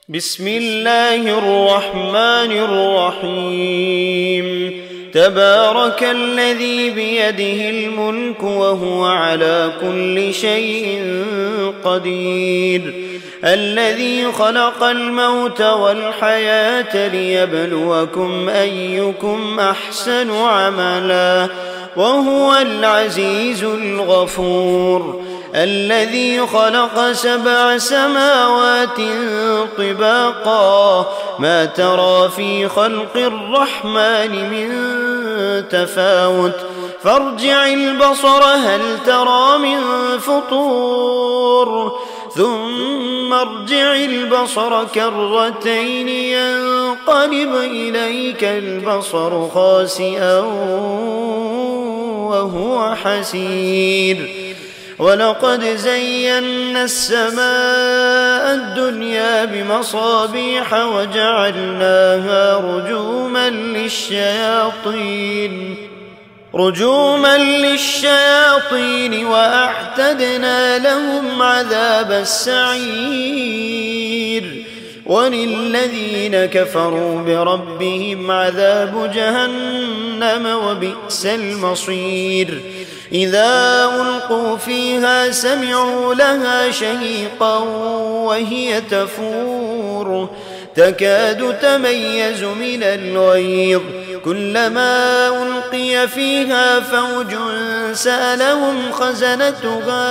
بسم الله الرحمن الرحيم تبارك الذي بيده الملك وهو على كل شيء قدير الذي خلق الموت والحياة ليبلوكم أيكم أحسن عملا وهو العزيز الغفور الذي خلق 7 سماوات طباقا ما ترى في خلق الرحمن من تفاوت فارجع البصر هل ترى من فطور ثم ارجع البصر كرتين ينقلب إليك البصر خاسئا وهو حسير ولقد زينا السماء الدنيا بمصابيح وجعلناها رجوما للشياطين وأعتدنا لهم عذاب السعير وللذين كفروا بربهم عذاب جهنم وبئس المصير إذا ألقوا فيها سمعوا لها شهيقا وهي تفور تكاد تميز من الغيظ كلما ألقي فيها فوج سألهم خزنتها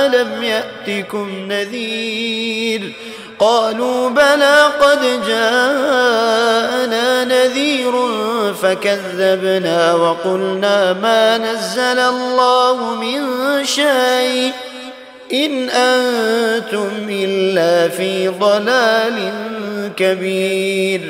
ألم يأتكم نذير قالوا بلى قد جاءنا نذير فكذبنا وقلنا ما نزل الله من شيء إن أنتم إلا في ضلال كبير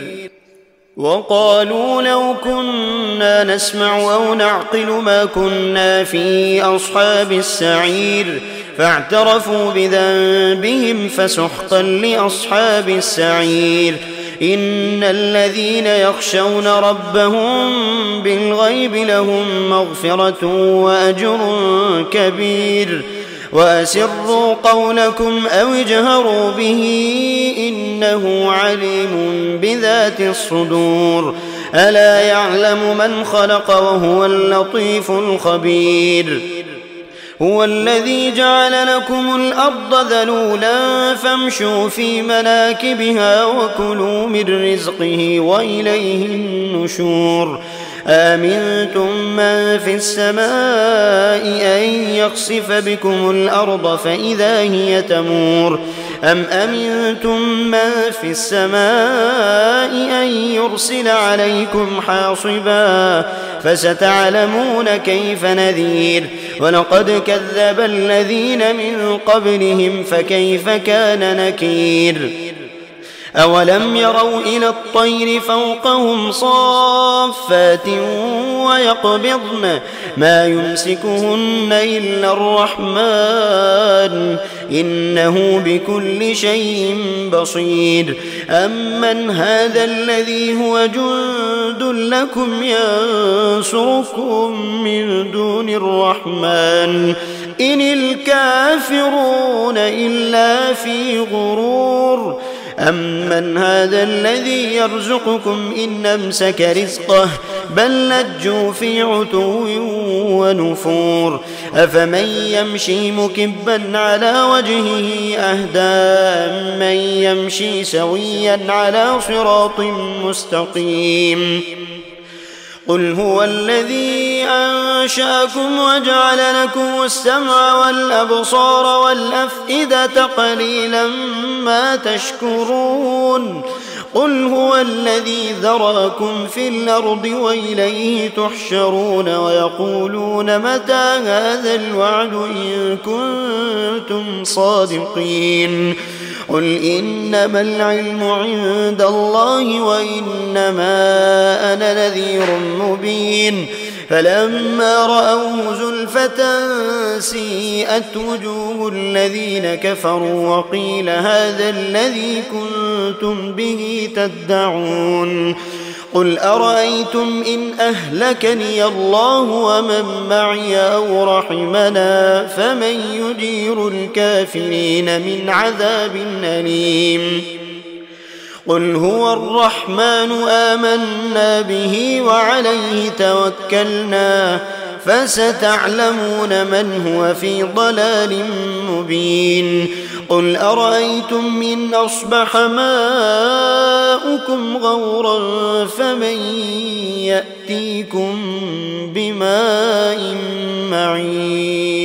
وقالوا لو كنا نسمع أو نعقل ما كنا في أصحاب السعير فاعترفوا بذنبهم فسحقا لأصحاب السعير إن الذين يخشون ربهم بالغيب لهم مغفرة وأجر كبير وأسروا قولكم أو اجهروا به إنه عليم بذات الصدور ألا يعلم من خلق وهو اللطيف الخبير هو الذي جعل لكم الأرض ذلولا فامشوا في مناكبها وكلوا من رزقه وإليه النشور آمنتم من في السماء أن يخسف بكم الأرض فإذا هي تمور أم أمنتم من في السماء أن يرسل عليكم حاصبا فستعلمون كيف نذير ولقد كذب الذين من قبلهم فكيف كان نكير أولم يروا إلى الطير فوقهم صافات ويقبضن ما يمسكهن إلا الرحمن إنه بكل شيء بصير أمن هذا الذي هو جند لكم ينصركم من دون الرحمن إن الكافرون إلا في غرور أمن هذا الذي يرزقكم إن أمسك رزقه بل لجوا في عتو ونفور أفمن يمشي مكبا على وجهه أهدى من يمشي سويا على صراط مستقيم قل هو الذي أنشأكم وجعل لكم السمع والأبصار والأفئدة قليلا ما تشكرون قل هو الذي ذرأكم في الأرض وإليه تحشرون ويقولون متى هذا الوعد إن كنتم صادقين قل إنما العلم عند الله وإنما أنا نذير مبين فلما رأوه زلفة سيئت وجوه الذين كفروا وقيل هذا الذي كنتم به تدعون قل أرأيتم إن أهلكني الله ومن معي أو رحمنا فمن يجير الكافرين من عذاب أليم قل هو الرحمن آمنا به وعليه توكلنا فستعلمون من هو في ضلال مبين قل أرأيتم إن أصبح ماؤكم غورا فمن يأتيكم بماء معين